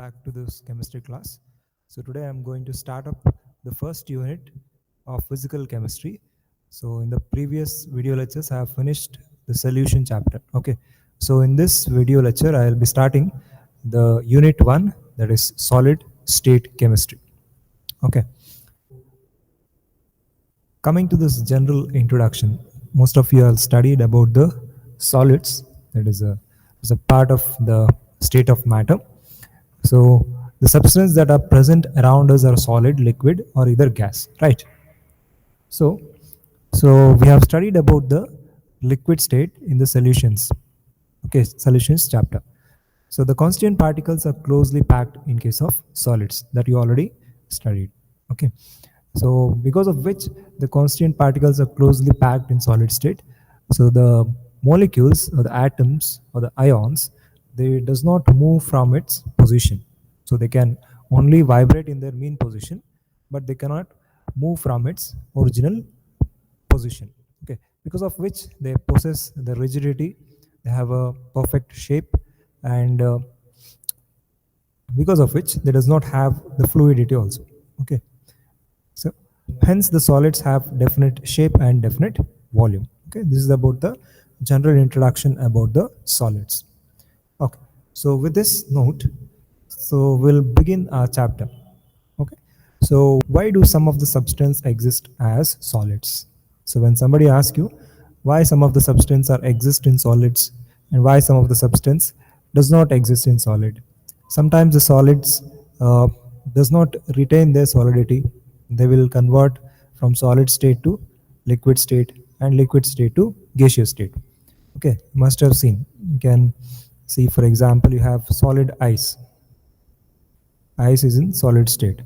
back to this chemistry class. So today I'm going to start up the first unit of physical chemistry. So in the previous video lectures I have finished the solution chapter. Okay. So in this video lecture I will be starting the unit 1, that is solid state chemistry. Okay. Coming to this general introduction, most of you have studied about the solids, that is a part of the state of matter. So the substances that are present around us are solid, liquid, or either gas, right? So, so we have studied about the liquid state in the solutions. Okay, solutions chapter. So the constituent particles are closely packed in case of solids that you already studied. Okay. So because of which the constituent particles are closely packed in solid state, so the molecules or the atoms or the ions, they does not move from its position. So they can only vibrate in their mean position, but they cannot move from its original position. Okay, because of which they possess the rigidity, they have a perfect shape, and because of which they does not have the fluidity also. Okay, so hence the solids have definite shape and definite volume. Okay, this is about the general introduction about the solids. Okay, so with this note, so we'll begin our chapter. Okay, so why do some of the substance exist as solids? So when somebody asks you why some of the substance are exist in solids and why some of the substance does not exist in solid, sometimes the solids does not retain their solidity. They will convert from solid state to liquid state and liquid state to gaseous state. Okay, you must have seen. You can see, for example, you have solid ice. Ice is in solid state.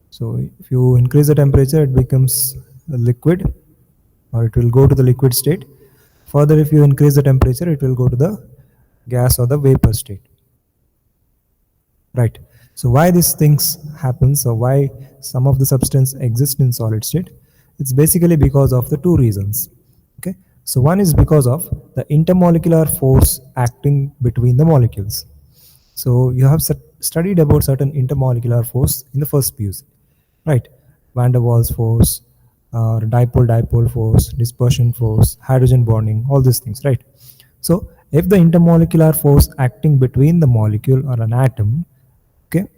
So if you increase the temperature, it becomes a liquid, or it will go to the liquid state. Further, if you increase the temperature, it will go to the gas or the vapor state. Right. So why these things happens, or why some of the substance exist in solid state? It's basically because of the two reasons. Okay. So one is because of the intermolecular force acting between the molecules. So you have studied about certain intermolecular force in the first PUC, right? Van der Waals force, dipole-dipole force, dispersion force, hydrogen bonding, all these things, right? So if the intermolecular force acting between the molecule or an atom, okay,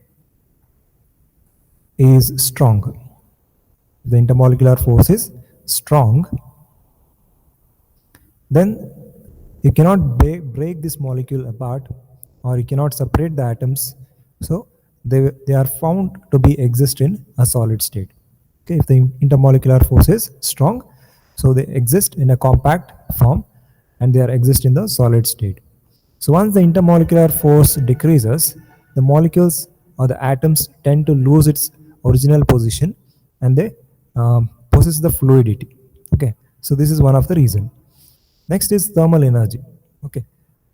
is strong, the intermolecular force is strong, then you cannot break this molecule apart, or you cannot separate the atoms. So they are found to be exist in a solid state. Okay, if the intermolecular force is strong, so they exist in a compact form and they are exist in the solid state. So once the intermolecular force decreases, the molecules or the atoms tend to lose its original position and they possess the fluidity. Okay, so this is one of the reason. Next is thermal energy. Okay,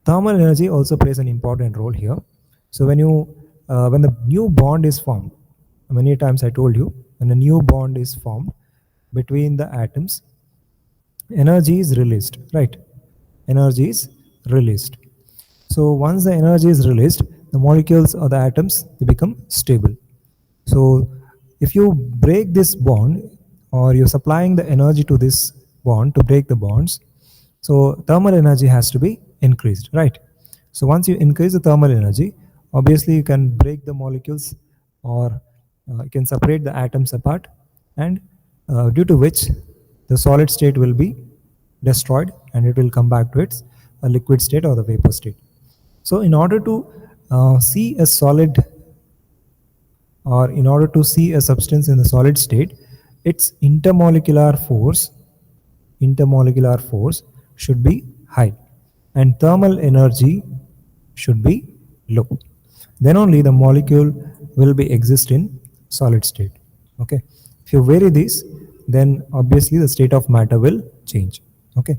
thermal energy also plays an important role here. So when the new bond is formed, many times I told you, when a new bond is formed between the atoms, energy is released, right? Energy is released. So once the energy is released, the molecules or the atoms, they become stable. So if you break this bond, or you're supplying the energy to this bond to break the bonds, so thermal energy has to be increased, right? So once you increase the thermal energy, obviously you can break the molecules, or you can separate the atoms apart, and due to which the solid state will be destroyed and it will come back to its liquid state or the vapor state. So in order to see a solid, or in order to see a substance in the solid state, its intermolecular force should be high and thermal energy should be low. Then only the molecule will be exist in solid state. Okay, if you vary this, then obviously the state of matter will change. Okay,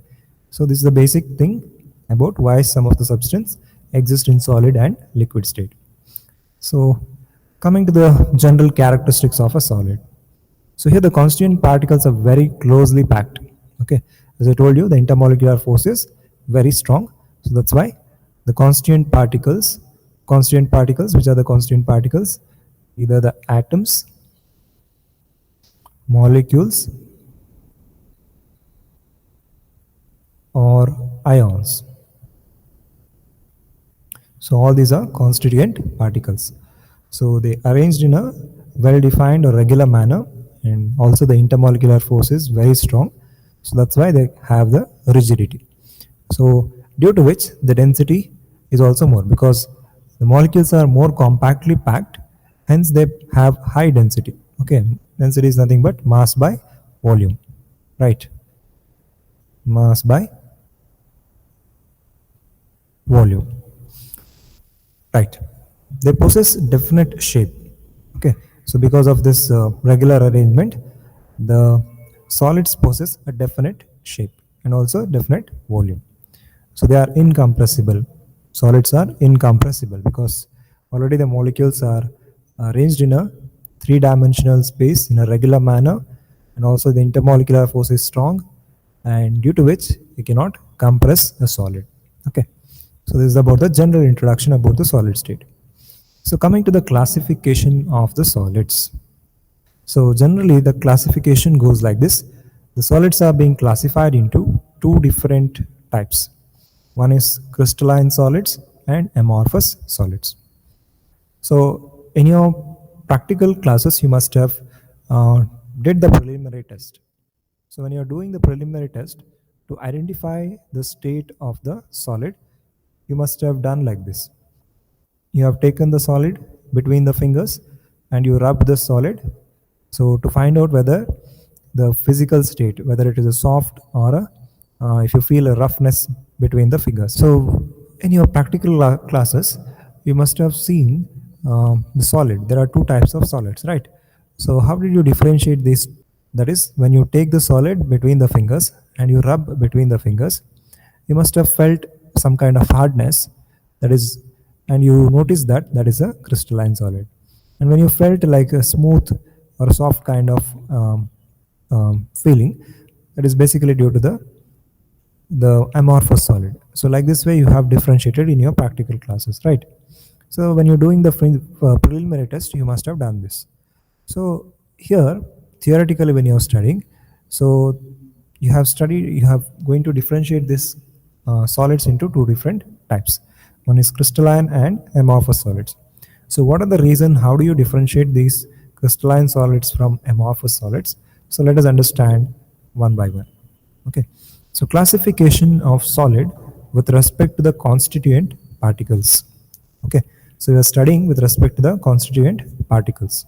so this is the basic thing about why some of the substance exist in solid and liquid state. So coming to the general characteristics of a solid. So here the constituent particles are very closely packed. Okay, as I told you, the intermolecular force is very strong. So that's why the constituent particles constituent particles. Which are the constituent particles? Either the atoms, molecules, or ions. So all these are constituent particles. So they arranged in a well-defined or regular manner, and also the intermolecular force is very strong. So that's why they have the rigidity. So due to which the density is also more, because the molecules are more compactly packed, hence they have high density. Okay, density is nothing but mass by volume, right? Mass by volume, right? They possess definite shape. Okay, so because of this regular arrangement, the solids possess a definite shape and also definite volume. So they are incompressible. Solids are incompressible because already the molecules are arranged in a three-dimensional space in a regular manner, and also the intermolecular force is strong, and due to which you cannot compress a solid. Okay, so this is about the general introduction about the solid state. So coming to the classification of the solids. So generally the classification goes like this. The solids are being classified into two different types. One is crystalline solids and amorphous solids. So in your practical classes, you must have did the preliminary test. So when you are doing the preliminary test to identify the state of the solid, you must have done like this. You have taken the solid between the fingers and you rub the solid. So to find out whether the physical state, whether it is a soft or if you feel a roughness between the fingers. So in your practical classes, you must have seen the solid. There are two types of solids, right? So how did you differentiate these? That is, when you take the solid between the fingers and you rub between the fingers, you must have felt some kind of hardness, that is, and you notice that that is a crystalline solid. And when you felt like a smooth or a soft kind of feeling, that is basically due to the amorphous solid. So like this way you have differentiated in your practical classes, right? So when you're doing the preliminary test, you must have done this. So here theoretically when you're studying, so you have going to differentiate this solids into two different types. One is crystalline and amorphous solids. So what are the reason, how do you differentiate these crystalline solids from amorphous solids? So let us understand one by one. Okay, so classification of solid with respect to the constituent particles. Okay, so we are studying with respect to the constituent particles.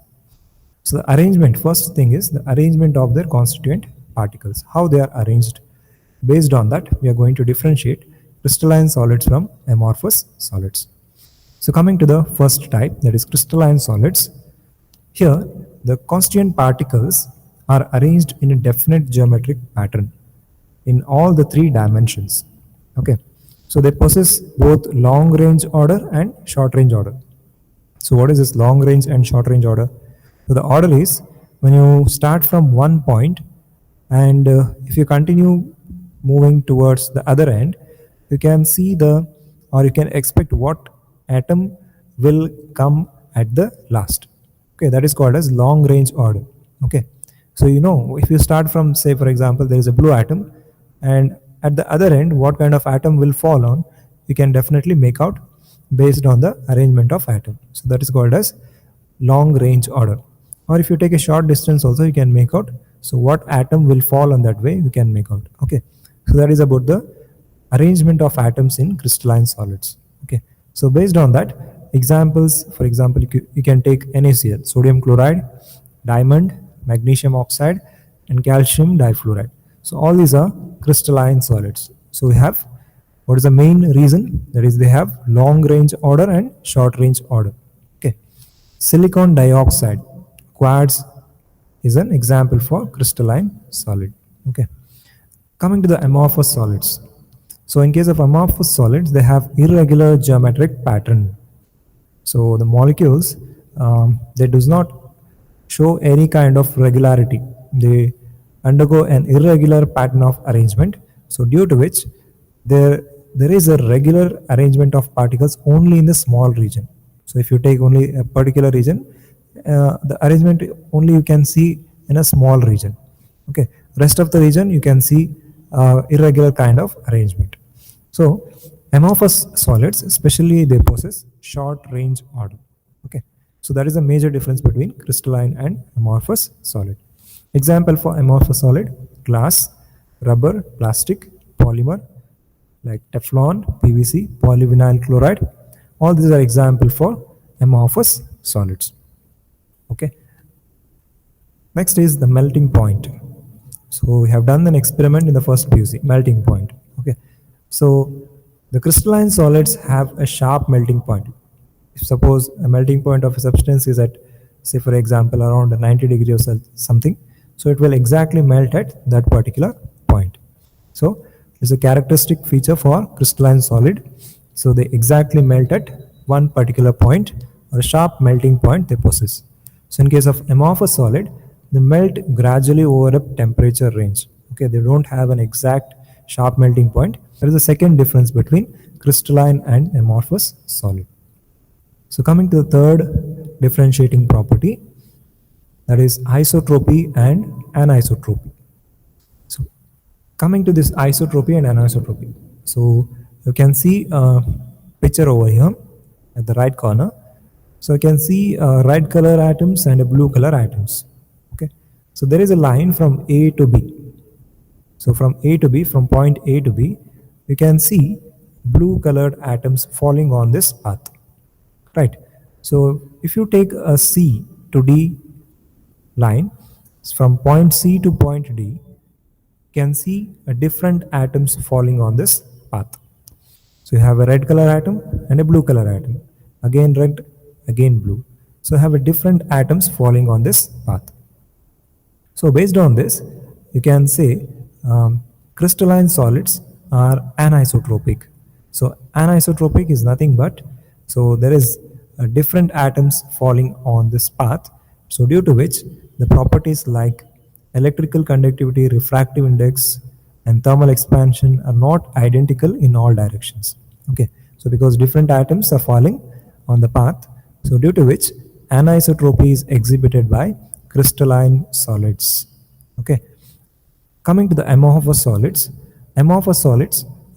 So the arrangement, first thing is the arrangement of their constituent particles, how they are arranged. Based on that, we are going to differentiate crystalline solids from amorphous solids. So coming to the first type, that is crystalline solids. Here, the constituent particles are arranged in a definite geometric pattern in all the three dimensions. Okay, so they possess both long range order and short range order. So what is this long range and short range order? So the order is when you start from one point and if you continue moving towards the other end, you can see or you can expect what atom will come at the last. Okay, that is called as long range order. Okay, so you know, if you start from, say for example, there is a blue atom, and at the other end what kind of atom will fall on, you can definitely make out based on the arrangement of atom. So that is called as long range order. Or if you take a short distance also, you can make out, so what atom will fall on that way, you can make out. Okay, so that is about the arrangement of atoms in crystalline solids. Okay, so based on that, examples, for example, you can take NaCl, sodium chloride, diamond, magnesium oxide, and calcium difluoride. So all these are crystalline solids. So we have, what is the main reason? That is, they have long range order and short range order. Okay, silicon dioxide, quartz, is an example for crystalline solid. Okay, coming to the amorphous solids. So in case of amorphous solids, they have irregular geometric pattern. So the molecules, they does not show any kind of regularity. They undergo an irregular pattern of arrangement. So due to which their there is a regular arrangement of particles only in the small region. So if you take only a particular region, the arrangement only you can see in a small region. Okay, rest of the region you can see irregular kind of arrangement. So amorphous solids, especially they possess short range order. Okay, so that is a major difference between crystalline and amorphous solid. Example for amorphous solid: glass, rubber, plastic, polymer like Teflon, PVC, polyvinyl chloride. All these are example for amorphous solids. Okay. Next is the melting point. So we have done an experiment in the first PUC, melting point. Okay. So the crystalline solids have a sharp melting point. If suppose a melting point of a substance is at, say for example, around 90 degrees or something, so it will exactly melt at that particular point. So it's a characteristic feature for crystalline solid. So they exactly melt at one particular point, or a sharp melting point they possess. So in case of amorphous solid, they melt gradually over a temperature range. Okay, they don't have an exact sharp melting point. There is a second difference between crystalline and amorphous solid. So coming to the third differentiating property, that is isotropy and anisotropy. So coming to this isotropy and anisotropy. So you can see a picture over here at the right corner. So you can see red color atoms and blue color atoms. Okay. So there is a line from A to B. So from A to B, from point A to B, you can see blue colored atoms falling on this path. Right. So if you take a C to D line, from point C to point D, can see a different atoms falling on this path. So you have a red color atom and a blue color atom. Again red, again blue. So you have a different atoms falling on this path. So based on this, you can say crystalline solids are anisotropic. So anisotropic is nothing but, so there is different atoms falling on this path. So due to which the properties like electrical conductivity, refractive index, and thermal expansion are not identical in all directions. Okay, so because different atoms are falling on the path, so due to which anisotropy is exhibited by crystalline solids. Okay, coming to the amorphous solids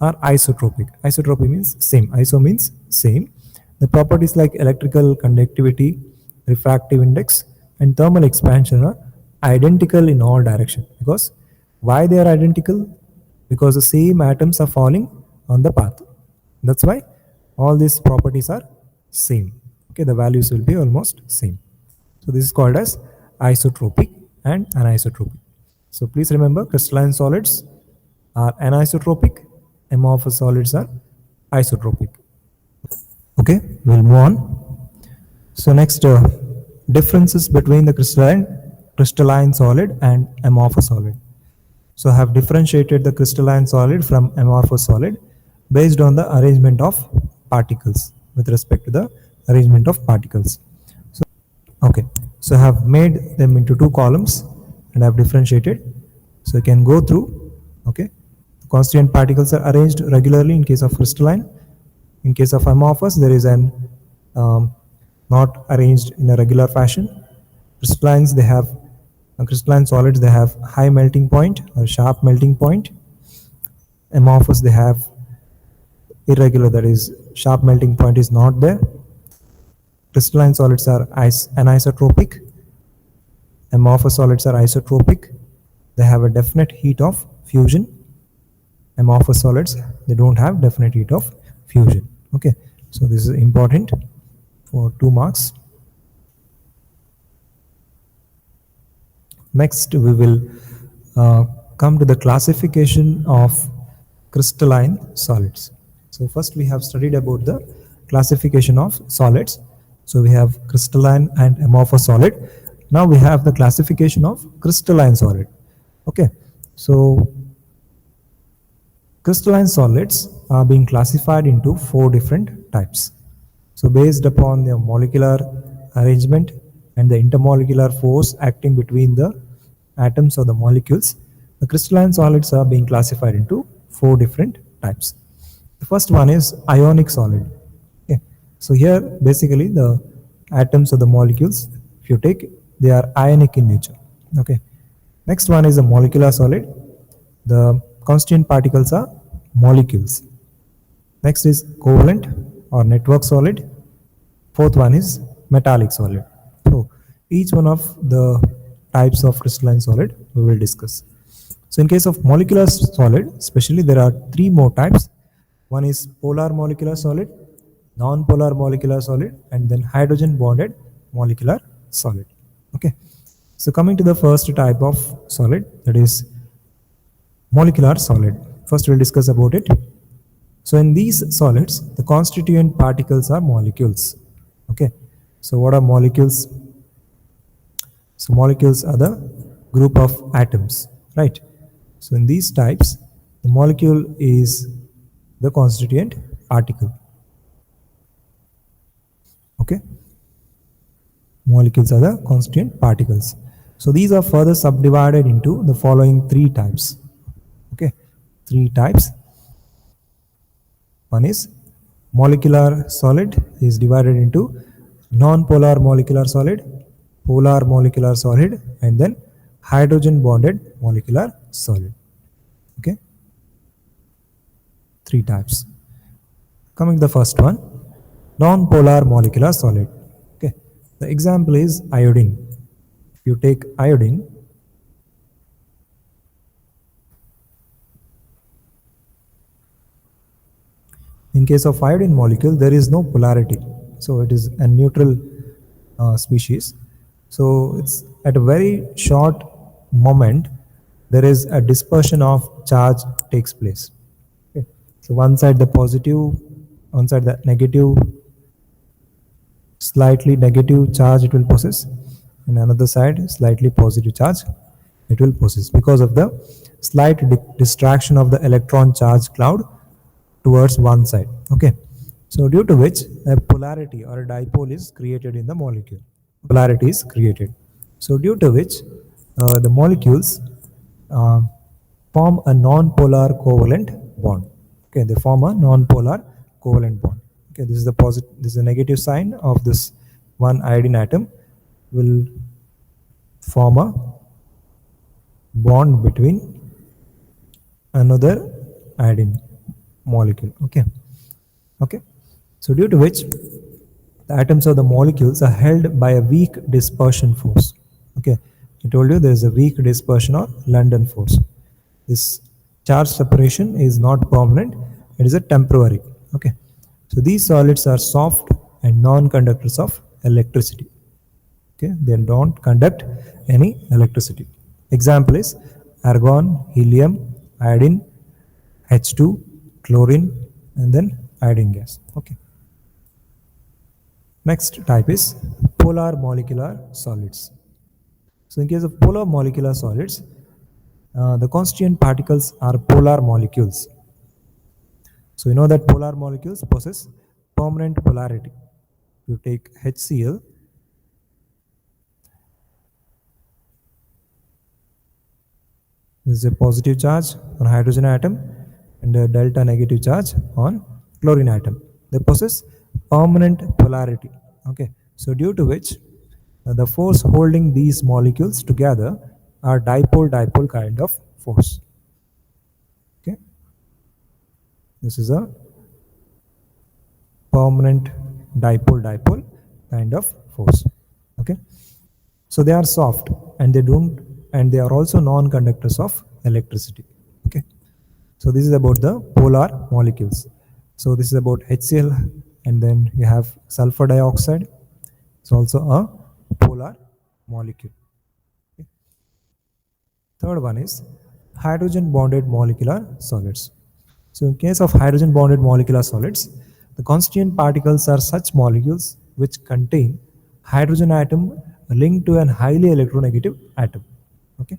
are isotropic. Isotropy means same. Iso means same. The properties like electrical conductivity, refractive index, and thermal expansion are identical in all directions. Because why they are identical? Because the same atoms are falling on the path. That's why all these properties are same. Okay, the values will be almost same. So this is called as isotropic and anisotropic. So please remember, crystalline solids are anisotropic, amorphous solids are isotropic. Okay, we'll move on. So next, differences between the crystalline solid and amorphous solid. So I have differentiated the crystalline solid from amorphous solid based on the arrangement of particles, with respect to the arrangement of particles. So, okay, so I have made them into two columns and I have differentiated. So you can go through. Okay, the constituent particles are arranged regularly in case of crystalline. In case of amorphous, there is an not arranged in a regular fashion. Crystallines, they have crystalline solids, they have high melting point or sharp melting point. Amorphous, they have irregular, that is sharp melting point is not there. Crystalline solids are anisotropic. Amorphous solids are isotropic. They have a definite heat of fusion. Amorphous solids, they don't have definite heat of fusion. Okay, so this is important for 2 marks. Next, we will come to the classification of crystalline solids. So first we have studied about the classification of solids. So we have crystalline and amorphous solid. Now we have the classification of crystalline solid. Okay, so crystalline solids are being classified into 4 different types. So based upon their molecular arrangement and the intermolecular force acting between the atoms or the molecules, the crystalline solids are being classified into 4 different types. The The first one is ionic solid. Okay. So here basically the atoms of the molecules, if you take, they are ionic in nature. Okay. Next one is a molecular solid. The constituent particles are molecules. Next is covalent or network solid. Fourth one is metallic solid. So each one of the types of crystalline solid we will discuss. So in case of molecular solid, especially there are three more types. One is polar molecular solid, non-polar molecular solid, and then hydrogen bonded molecular solid. Okay. So coming to the first type of solid, that is molecular solid. First we'll discuss about it. So in these solids, the constituent particles are molecules. Okay. So what are molecules? So molecules are the group of atoms, right? So in these types, the molecule is the constituent particle. Okay. Molecules are the constituent particles. So these are further subdivided into the following three types. Okay. Three types. One is molecular solid is divided into non-polar molecular solid, polar molecular solid, and then hydrogen bonded molecular solid. Okay, three types. Coming to the first one, non-polar molecular solid. Okay, the example is iodine. If you take iodine, in case of iodine molecule, there is no polarity, so it is a neutral species. So it's at a very short moment, there is a dispersion of charge takes place. Okay. So one side the positive, one side the negative, slightly negative charge it will possess, and another side slightly positive charge it will possess because of the slight distraction of the electron charge cloud towards one side. Okay. So due to which a polarity or a dipole is created in the molecule. Polarity is created. So due to which the molecules uh, form a non-polar covalent bond. Okay, they form a non-polar covalent bond. Okay, this is the positive. This is a negative sign of this one iodine atom will form a bond between another iodine molecule. Okay, okay. So due to which the atoms of the molecules are held by a weak dispersion force. Okay, I told you there is a weak dispersion or London force. This charge separation is not permanent, it is a temporary. Okay, so these solids are soft and non-conductors of electricity. Okay, they don't conduct any electricity. Example is argon, helium, iodine, H2, chlorine, and then iodine gas. Okay. Next type is polar molecular solids. So in case of polar molecular solids, the constituent particles are polar molecules. So you know that polar molecules possess permanent polarity. You take HCl, this is a positive charge on hydrogen atom and a delta negative charge on chlorine atom. They possess permanent polarity. Okay, so due to which the force holding these molecules together are dipole-dipole kind of force. Okay, this is a permanent dipole-dipole kind of force. Okay, so they are soft and they don't, and they are also non-conductors of electricity. Okay, so this is about the polar molecules. So this is about HCl, and then you have sulfur dioxide. It's also a polar molecule. Okay. Third one is hydrogen bonded molecular solids. So in case of hydrogen bonded molecular solids, the constituent particles are such molecules which contain hydrogen atom linked to an highly electronegative atom. Okay.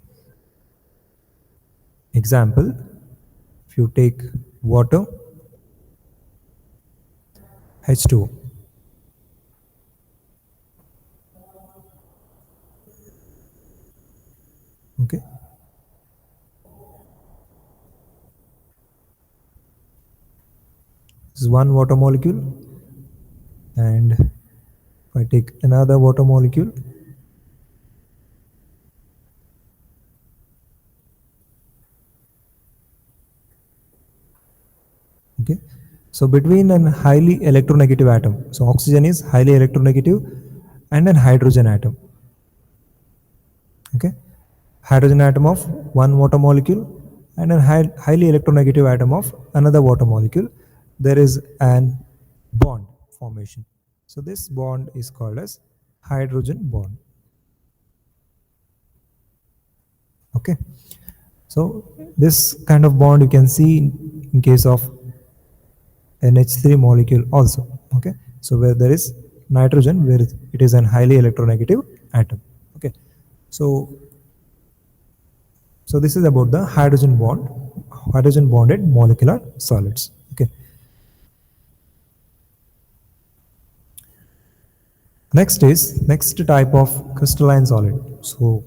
Example, if you take water, H2O. Okay. This is one water molecule, and if I take another water molecule, okay, so between an highly electronegative atom, so oxygen is highly electronegative, and an hydrogen atom, okay, hydrogen atom of one water molecule and a highly electronegative atom of another water molecule, there is an bond formation. So this bond is called as hydrogen bond. Okay, so this kind of bond you can see in case of NH3 molecule also. Okay, so where there is nitrogen, where it is an highly electronegative atom. Okay, so this is about the hydrogen bond, hydrogen bonded molecular solids. Okay. Next type of crystalline solid. So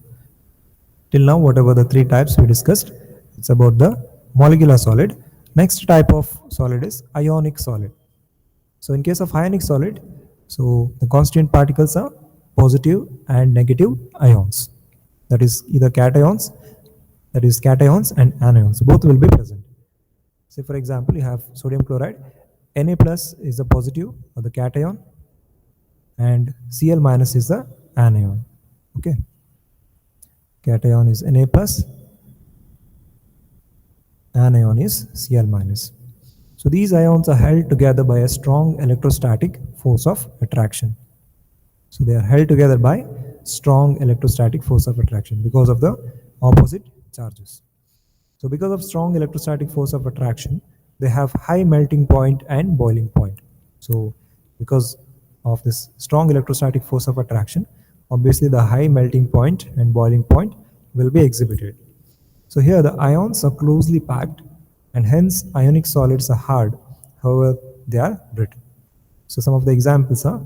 till now, whatever the three types we discussed, it's about the molecular solid. Next type of solid is ionic solid. So in case of ionic solid, so the constituent particles are positive and negative ions. That is either cations, and anions. Both will be present. Say for example, you have sodium chloride. Na plus is the positive or the cation, and Cl minus is the anion. Okay. Cation is Na plus, anion is Cl minus. So these ions are held together by a strong electrostatic force of attraction. So they are held together by strong electrostatic force of attraction because of the opposite charges. So because of strong electrostatic force of attraction, they have high melting point and boiling point. So because of this strong electrostatic force of attraction, obviously the high melting point and boiling point will be exhibited. So here the ions are closely packed, and hence ionic solids are hard, however they are brittle. So some of the examples are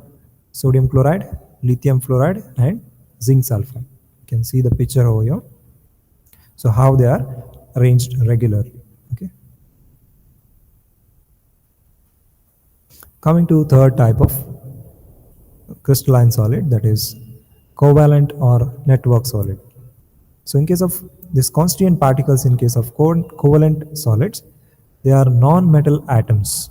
sodium chloride, lithium fluoride, and zinc sulfide. You can see the picture over here. So how they are arranged regularly. Okay. Coming to third type of crystalline solid, that is covalent or network solid. So in case of these constituent particles, in case of covalent solids, they are non-metal atoms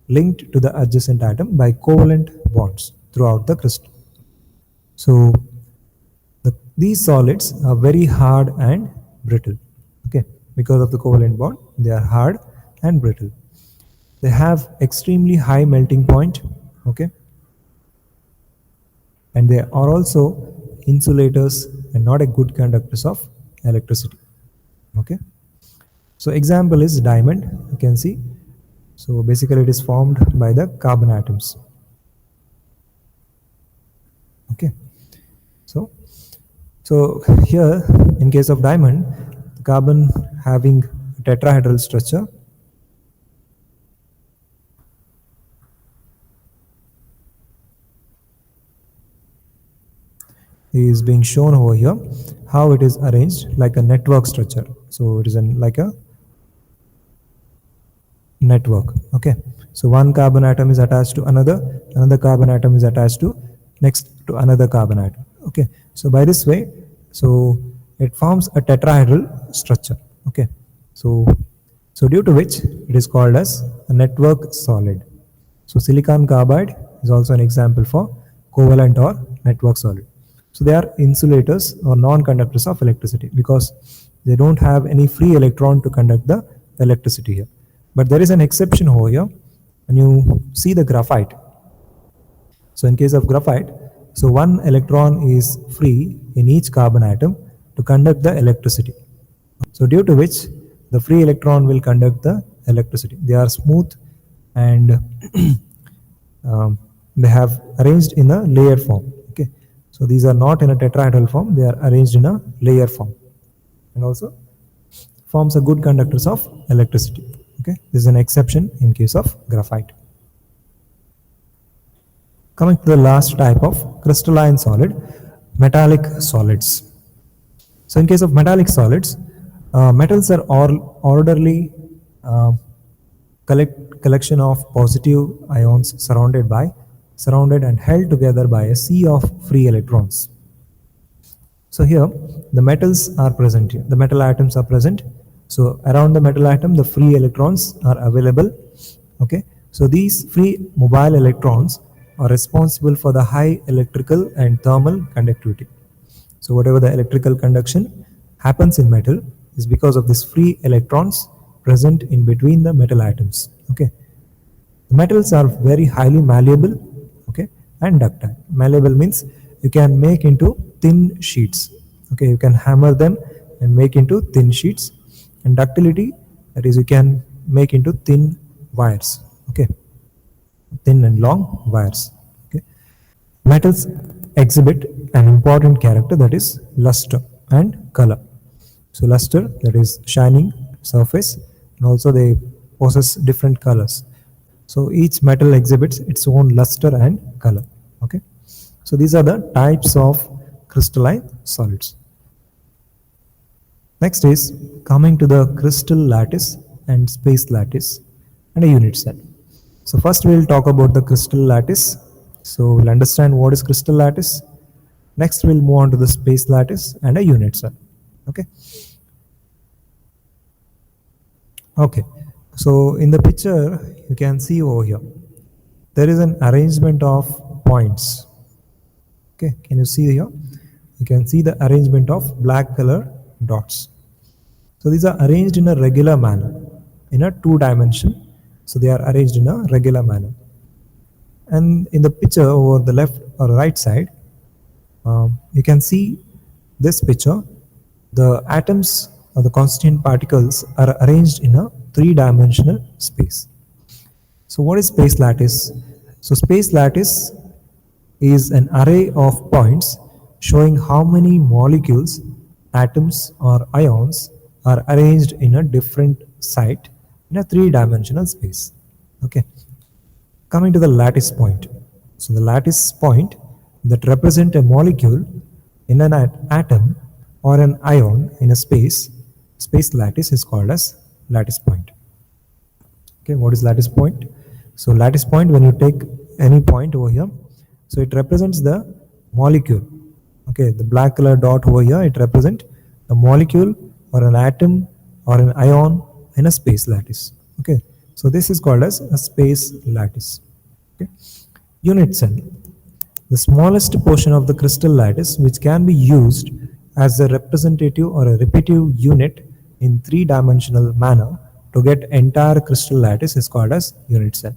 linked to the adjacent atom by covalent bonds throughout the crystal. So these solids are very hard and brittle. Okay, because of the covalent bond, they are hard and brittle. They have extremely high melting point. Okay, and they are also insulators and not a good conductors of electricity. Okay, so example is diamond. You can see, so basically it is formed by the carbon atoms. Okay, so here in case of diamond, the carbon having tetrahedral structure, is being shown over here, how it is arranged like a network structure. So it is like a network. Okay, so one carbon atom is attached to another carbon atom is attached to next to another carbon atom. Okay, so by this way, so it forms a tetrahedral structure. Okay, so due to which it is called as a network solid. So silicon carbide is also an example for covalent or network solid. So they are insulators or non-conductors of electricity because they don't have any free electron to conduct the electricity here. But there is an exception over here. When you see the graphite, so in case of graphite, so one electron is free in each carbon atom to conduct the electricity. So due to which the free electron will conduct the electricity. They are smooth and they have arranged in a layer form. Okay, so these are not in a tetrahedral form, they are arranged in a layer form, and also forms a good conductors of electricity. Okay, this is an exception in case of graphite. Coming to the last type of crystalline solid, metallic solids. So in case of metallic solids, metals are all orderly collection of positive ions surrounded and held together by a sea of free electrons. So here the metals are present here. The metal atoms are present. So around the metal atom, the free electrons are available. Okay. So these free mobile electrons are responsible for the high electrical and thermal conductivity. So whatever the electrical conduction happens in metal is because of this free electrons present in between the metal atoms. Okay. The metals are very highly malleable, okay, and ductile. Malleable means you can make into thin sheets. Okay, you can hammer them and make into thin sheets. And ductility, that is, you can make into thin wires. Okay, thin and long wires. Okay, metals exhibit an important character, that is luster and color. So luster, that is shining surface, and also they possess different colors. So each metal exhibits its own luster and color. Okay. So these are the types of crystalline solids. Next is coming to the crystal lattice and space lattice and a unit cell. So first we'll talk about the crystal lattice. So we'll understand what is crystal lattice. Next we'll move on to the space lattice and a unit cell. Okay. Okay. So in the picture you can see over here there is an arrangement of points. Okay, can you see here? You can see the arrangement of black color dots. So these are arranged in a regular manner, in a 2-dimension. So they are arranged in a regular manner. And in the picture over the left or right side, you can see this picture. The atoms or the constituent particles are arranged in a 3-dimensional space. So what is space lattice? So space lattice is an array of points showing how many molecules, atoms or ions are arranged in a different site in a 3-dimensional space. Okay. Coming to the lattice point. So the lattice point that represent a molecule in an atom or an ion in a space lattice is called as lattice point. Okay, what is lattice point? So lattice point, when you take any point over here, so it represents the molecule. Okay, the black color dot over here, it represents a molecule or an atom or an ion in a space lattice. Okay, so this is called as a space lattice. Okay, unit cell, the smallest portion of the crystal lattice which can be used as a representative or a repetitive unit in 3-dimensional manner to get entire crystal lattice is called as unit cell.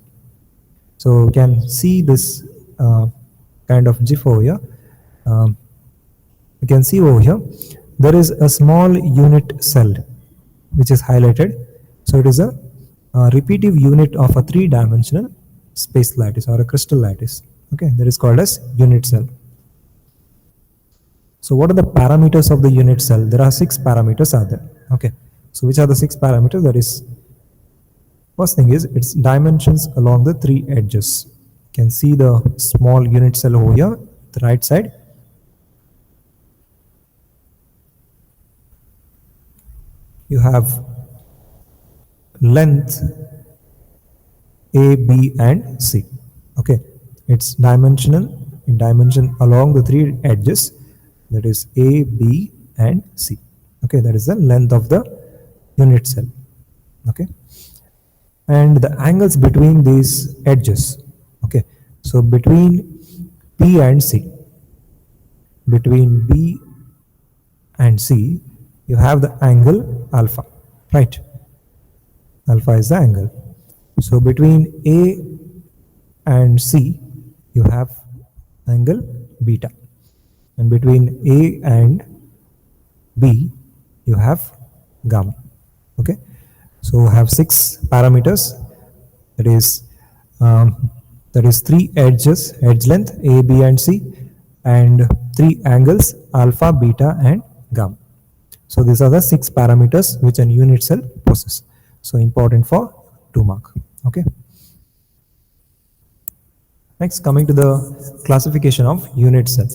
So you can see this kind of GIF over here. You can see over here there is a small unit cell which is highlighted. So it is a repetitive unit of a 3-dimensional space lattice or a crystal lattice. Okay, that is called as unit cell. So what are the parameters of the unit cell? There are 6 parameters are there. Okay, so which are the 6 parameters? That is, first thing is its dimensions along the 3 edges. You can see the small unit cell over here, the right side. You have length A, B and C. Okay, it's dimensional in dimension along the 3 edges, that is A, B and C. Okay, that is the length of the unit cell. Okay, and the angles between these edges. Okay, so between P and C, between B and C, you have the angle alpha, right? Alpha is the angle. So between A and C, you have angle beta, and between A and B, you have gamma. Okay, so have 6 parameters. That is 3 edges, edge length A, B and C, and 3 angles alpha, beta and gamma. So these are the 6 parameters which an unit cell possesses. So important for 2 mark. Okay. Next, coming to the classification of unit cell.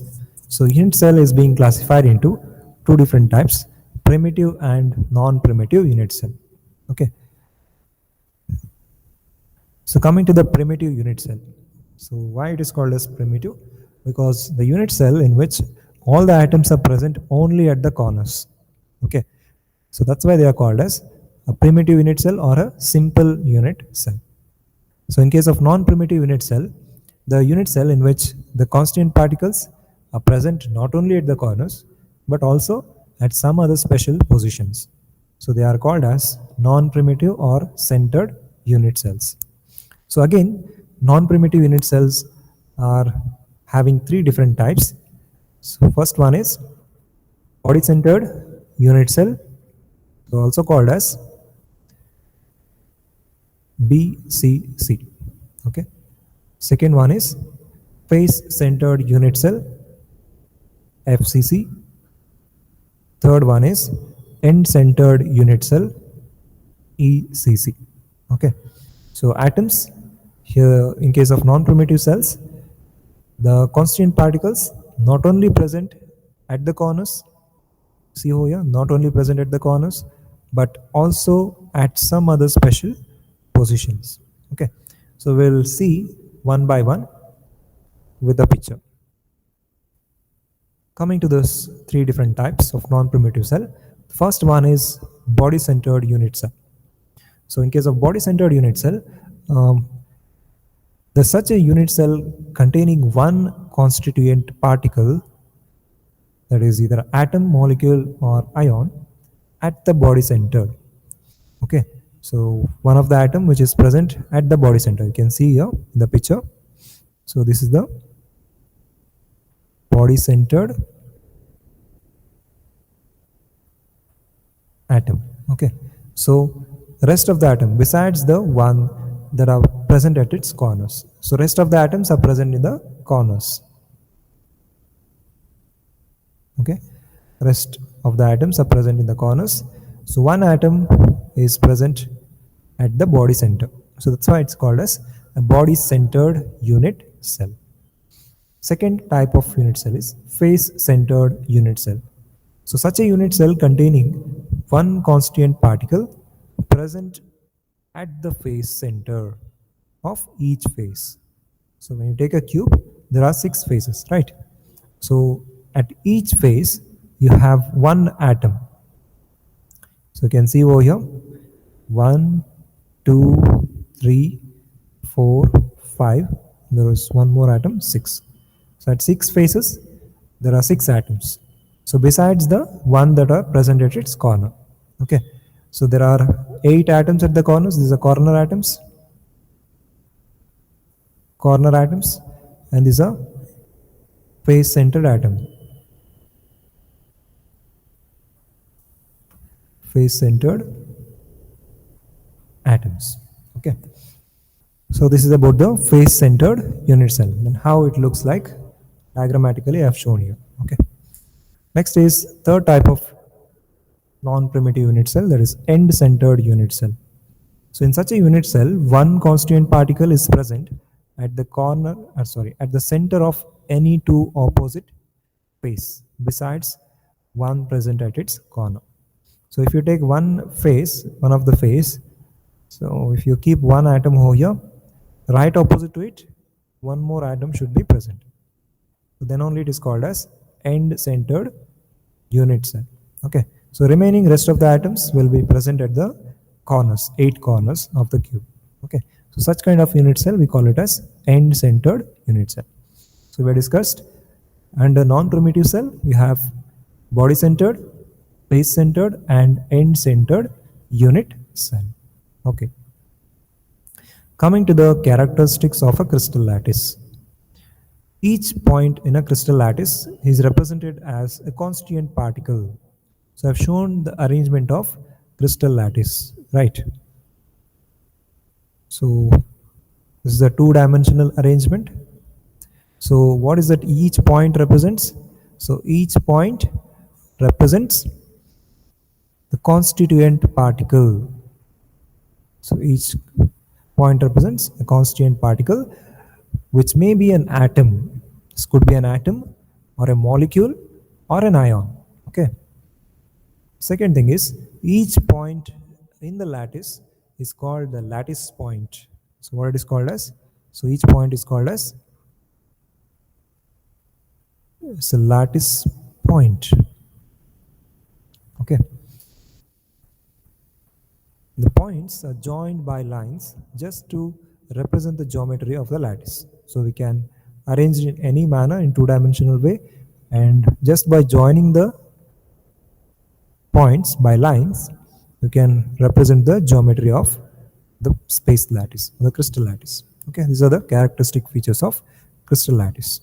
So unit cell is being classified into 2 different types: primitive and non-primitive unit cell. Okay. So coming to the primitive unit cell. So why it is called as primitive? Because the unit cell in which all the atoms are present only at the corners. Okay. So that's why they are called as a primitive unit cell or a simple unit cell. So in case of non-primitive unit cell, the unit cell in which the constituent particles are present not only at the corners but also at some other special positions. So they are called as non-primitive or centered unit cells. So again, non-primitive unit cells are having three different types. So first one is body-centered unit cell, so also called as BCC. Okay. Second one is face-centered unit cell, FCC. Third one is end-centered unit cell, ECC. Okay. So atoms here in case of non-primitive cells, the constituent particles not only present at the corners, see over here, not only present at the corners, but also at some other special positions. Okay. So we'll see one by one with the picture. Coming to those three different types of non-primitive cell, the first one is body-centered unit cell. So in case of body-centered unit cell, there's such a unit cell containing one constituent particle, that is either atom, molecule or ion, at the body center. Okay, so one of the atom which is present at the body center, you can see here in the picture. So this is the body centered atom. Okay, so rest of the atom besides the one that are present at its corners, so rest of the atoms are present in the corners. Okay, rest of the atoms are present in the corners, so one atom is present at the body center, so that's why it's called as a body centered unit cell. Second type of unit cell is face centered unit cell. So such a unit cell containing one constituent particle present at the face center of each face. So when you take a cube, there are 6 faces, right? So at each face, you have one atom. So you can see over here, 1, 2, 3, 4, 5. There is one more atom, 6. So at 6 faces, there are 6 atoms. So besides the one that are present at its corner. Okay. So there are 8 atoms at the corners. These are corner atoms. Corner atoms. And these are face centered atom. Face centered atoms. Okay. So this is about the face centered unit cell. Then how it looks like diagrammatically I have shown here. Okay. Next is third type of non-primitive unit cell, that is end-centered unit cell. So in such a unit cell, one constituent particle is present at the corner, at the center of any two opposite face besides one present at its corner. So if you take one of the face, so if you keep one atom over here, right opposite to it, one more atom should be present. So then only it is called as end-centered unit cell. Okay. So remaining rest of the atoms will be present at the corners, 8 corners of the cube. Okay. So such kind of unit cell we call it as end-centered unit cell. So we discussed under non-primitive cell you have body-centered, face-centered and end-centered unit cell. Okay. Coming to the characteristics of a crystal lattice. Each point in a crystal lattice is represented as a constituent particle. So I've shown the arrangement of crystal lattice, right? So this is a 2-dimensional arrangement. So what is that each point represents? So each point represents the constituent particle. So each point represents a constituent particle, which may be an atom. This could be an atom or a molecule or an ion. Okay. Second thing is, each point in the lattice is called the lattice point. So what it is called as? So each point is called as, it's a lattice point. Okay. The points are joined by lines just to represent the geometry of the lattice. So we can arrange it in any manner in two-dimensional way, and just by joining the points by lines, you can represent the geometry of the space lattice, the crystal lattice. Okay, these are the characteristic features of crystal lattice.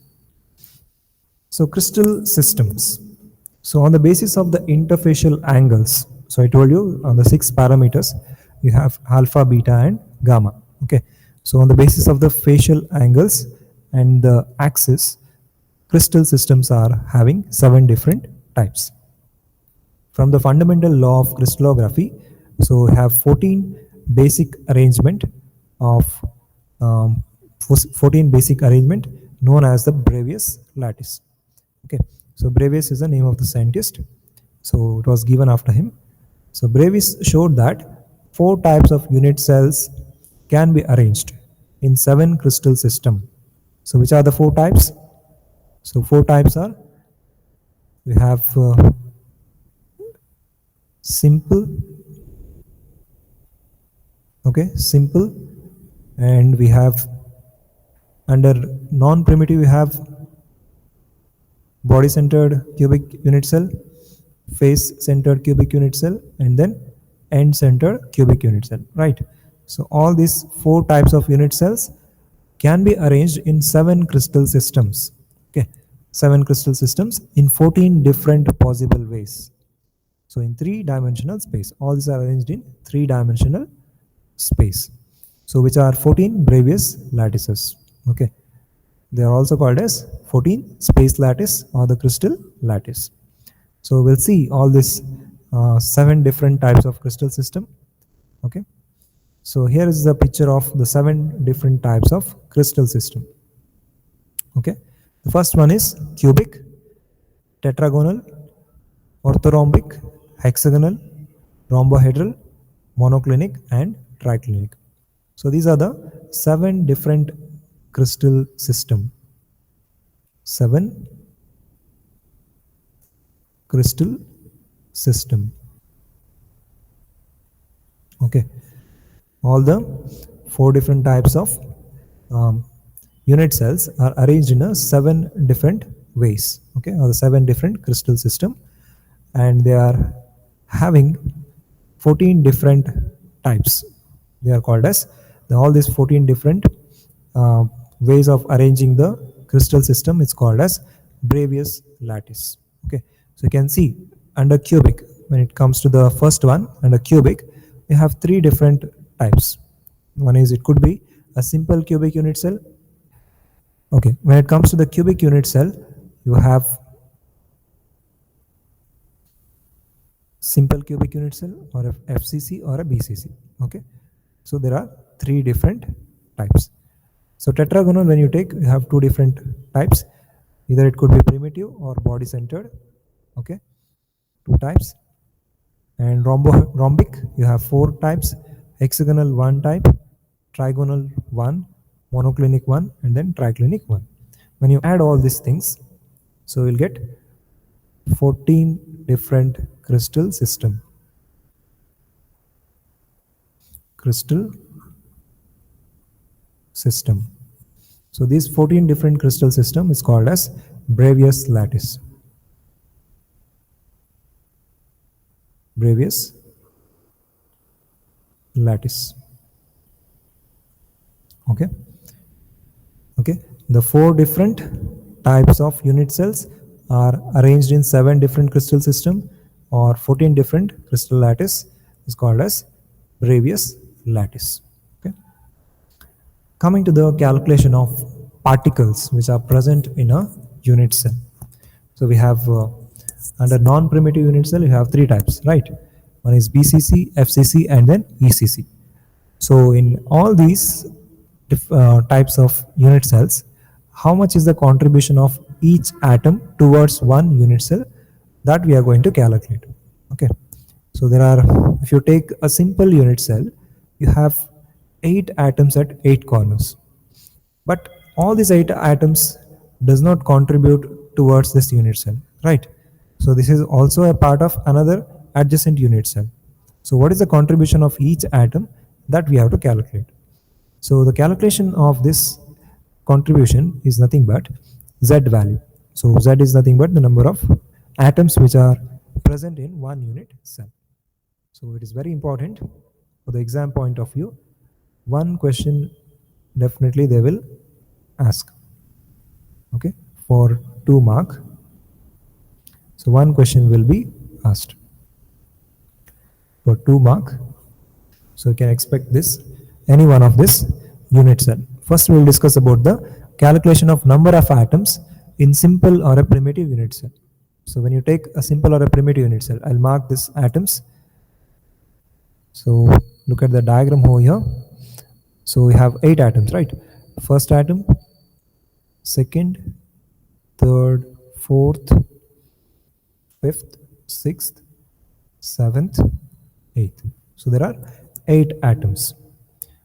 So crystal systems. So on the basis of the interfacial angles, so I told you on the 6 parameters, you have alpha, beta, and gamma. Okay. So on the basis of the facial angles and the axis, crystal systems are having 7 different types. From the fundamental law of crystallography, so we have 14 basic arrangement of 14 basic arrangement known as the Bravais lattice. Okay, so Bravais is the name of the scientist, so it was given after him. So Bravais showed that 4 types of unit cells can be arranged in 7 crystal system. So which are the 4 types? So 4 types are, we have simple, okay, simple, and we have under non-primitive we have body-centered cubic unit cell, face-centered cubic unit cell, and then end-centered cubic unit cell, right? So all these 4 types of unit cells can be arranged in 7 crystal systems. Okay, 7 crystal systems in 14 different possible ways. So in 3-dimensional space, all these are arranged in 3-dimensional space. So which are 14 Bravais lattices. Okay, they are also called as 14 space lattice or the crystal lattice. So we'll see all these 7 different types of crystal system. Okay, so here is the picture of the 7 different types of crystal system. Okay, the first one is cubic, tetragonal, orthorhombic, hexagonal, rhombohedral, monoclinic, and triclinic. So these are the 7 different crystal system. 7 crystal system. Okay, all the 4 different types of unit cells are arranged in a 7 different ways. Okay, or the 7 different crystal system, and they are having 14 different types. They are called as all these 14 different ways of arranging the crystal system. It's called as Bravais lattice. Okay, so you can see under cubic, when it comes to the first one, under cubic, we have 3 different types. One is, it could be a simple cubic unit cell. Okay, when it comes to the cubic unit cell, you have simple cubic unit cell or a FCC or a BCC. Okay, so there are 3 different types. So tetragonal, when you take, you have 2 different types. Either it could be primitive or body centered. Okay, 2 types. And rhombic, you have 4 types. Hexagonal, 1 type. Trigonal, 1. Monoclinic, 1. And then triclinic, 1. When you add all these things, so you'll get 14 different crystal system. Crystal system. So these 14 different crystal system is called as Bravais lattice. Bravais lattice. Okay. Okay. The 4 different types of unit cells are arranged in 7 different crystal system or 14 different crystal lattice is called as Bravais lattice. Okay. Coming to the calculation of particles which are present in a unit cell. So we have under non-primitive unit cell, you have 3 types, right? One is BCC, FCC, and then ECC. So in all these types of unit cells, how much is the contribution of each atom towards one unit cell, that we are going to calculate. Okay, so there are, if you take a simple unit cell, you have 8 atoms at 8 corners. But all these 8 atoms does not contribute towards this unit cell, right? So this is also a part of another adjacent unit cell. So what is the contribution of each atom that we have to calculate? So the calculation of this contribution is nothing but Z value. So Z is nothing but the number of atoms which are present in one unit cell. So it is very important for the exam point of view. One question definitely they will ask. Okay, for 2 mark. So one question will be asked for 2 mark. So you can expect this, any one of this unit cell. First we will discuss about the calculation of number of atoms in simple or a primitive unit cell. So when you take a simple or a primitive unit cell, I'll mark this atoms. So look at the diagram over here. So we have 8 atoms, right? First atom, second, third, fourth, fifth, sixth, seventh, eighth. So there are 8 atoms.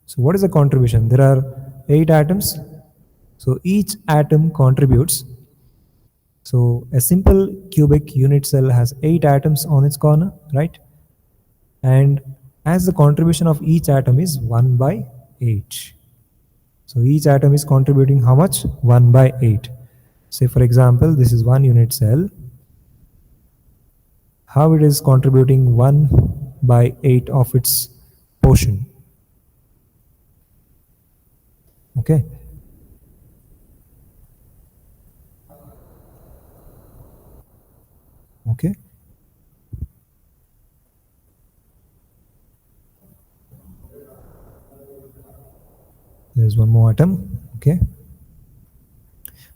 So what is the contribution? There are 8 atoms. So each atom contributes. So a simple cubic unit cell has 8 atoms on its corner, right? And as the contribution of each atom is 1 by 8. So each atom is contributing how much? 1 by 8. Say for example, this is one unit cell. How it is contributing 1 by 8 of its portion? Okay. Okay. There's one more atom. Okay.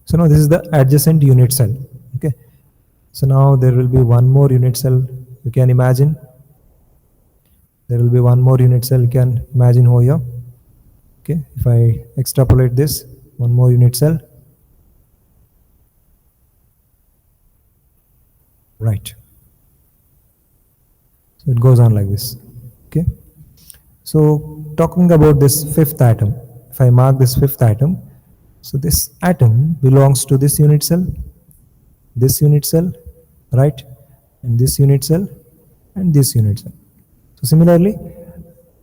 So now this is the adjacent unit cell. Okay. So now there will be one more unit cell. You can imagine. There will be one more unit cell. You can imagine over here. Okay. If I extrapolate this, one more unit cell. Right. So it goes on like this. Okay. So talking about this fifth atom, if I mark this fifth atom, so this atom belongs to this unit cell, right, and this unit cell, and this unit cell. So similarly,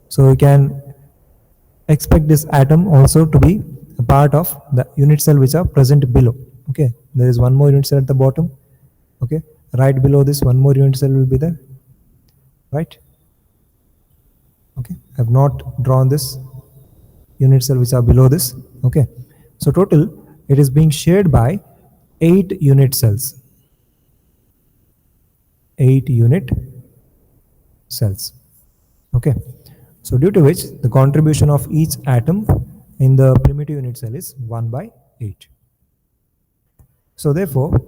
so we can expect this atom also to be a part of the unit cell which are present below. Okay, there is one more unit cell at the bottom. Okay, right below this one more unit cell will be there, right? Okay, I have not drawn this unit cell which are below this. Okay, so total it is being shared by 8 unit cells. 8 unit cells. Okay, so due to which the contribution of each atom in the primitive unit cell is 1 by 8. So therefore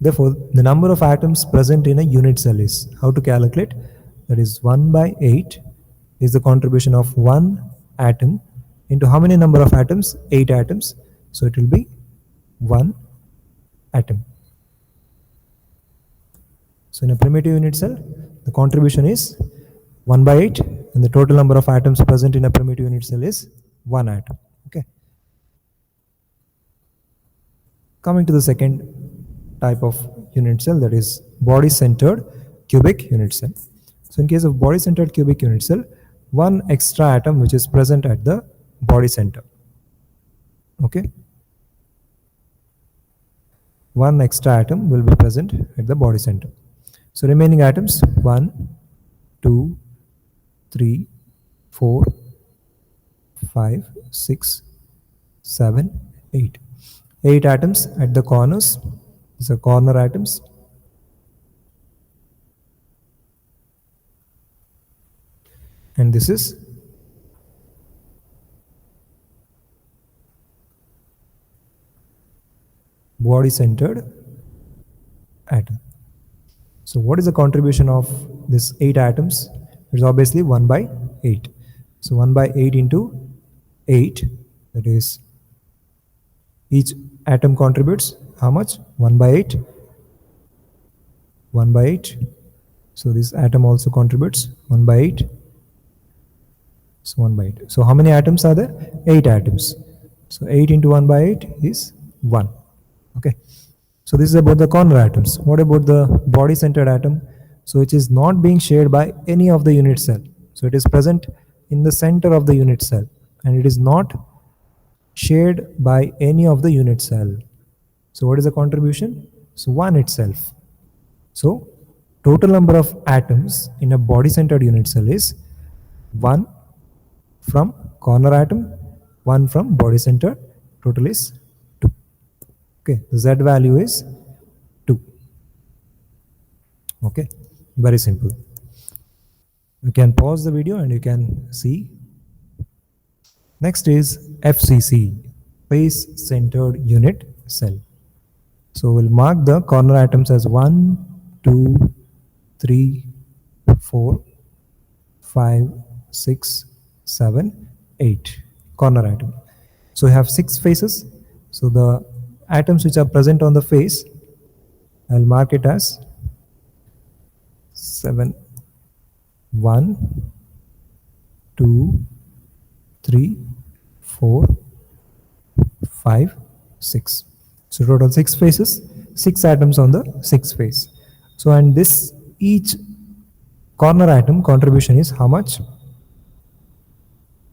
the number of atoms present in a unit cell is, how to calculate, that is 1 by 8 is the contribution of one atom into how many number of atoms? 8 atoms. So it will be 1 atom. So in a primitive unit cell, the contribution is 1 by 8 and the total number of atoms present in a primitive unit cell is 1 atom. Okay. Coming to the second type of unit cell, that is body centered cubic unit cell. So in case of body centered cubic unit cell, one extra atom which is present at the body center. Okay. One extra atom will be present at the body center. So remaining atoms 1, 2, 3, 4, 5, 6, 7, 8. 8 atoms at the corners. These are corner atoms. And this is body centered atom. So what is the contribution of this 8 atoms? It's obviously 1 by 8. So 1 by 8 into 8, that is each atom contributes how much? 1 by 8. 1 by 8. So this atom also contributes 1 by 8. So 1 by 8. So how many atoms are there? 8 atoms. So 8 into 1 by 8 is 1. Okay. So this is about the corner atoms. What about the body centered atom? So it is not being shared by any of the unit cell. So it is present in the center of the unit cell, and it is not shared by any of the unit cell. So what is the contribution? So 1 itself. So total number of atoms in a body centered unit cell is 1 from corner atom, 1 from body center, total is 2. Okay, the Z value is 2. Okay, very simple. You can pause the video and you can see. Next is FCC, face centered unit cell. So we'll mark the corner atoms as 1, 2, 3, 4, 5, 6, 7, 8 corner atom. So we have 6 faces. So the atoms which are present on the face, I'll mark it as 7, 1, 2, 3, 4, 5, 6. So total 6 faces, 6 atoms on the 6 face. So and this each corner atom contribution is how much?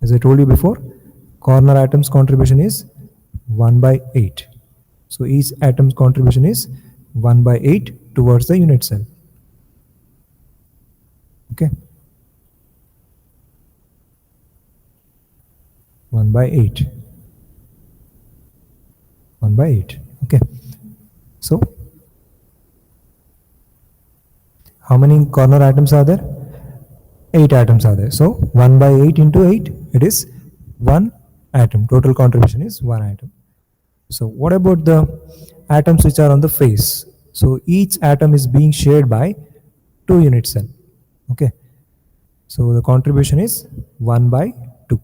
As I told you before, corner atom's contribution is 1 by 8. So each atom's contribution is 1 by 8 towards the unit cell. Okay. 1 by 8. 1 by 8. Okay. So how many corner atoms are there? 8 atoms are there. So 1 by 8 into 8, it is 1 atom. Total contribution is 1 atom. So what about the atoms which are on the face? So each atom is being shared by 2 unit cell. Okay. So the contribution is 1 by 2.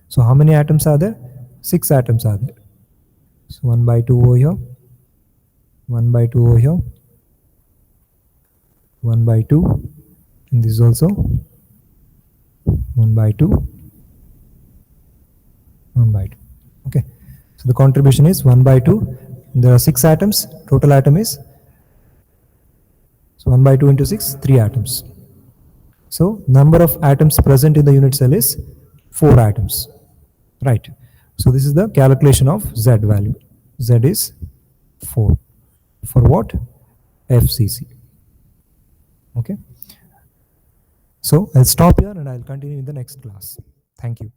So how many atoms are there? 6 atoms are there. So 1 by 2 over here, 1 by 2 over here, 1 by 2, and this is also 1 by 2, 1 by 2. Okay. So the contribution is 1 by 2. There are 6 atoms. Total atom is, so 1 by 2 into 6, 3 atoms. So number of atoms present in the unit cell is 4 atoms. Right. So this is the calculation of Z value. Z is 4. For what? FCC. Okay. So I'll stop here and I'll continue in the next class. Thank you.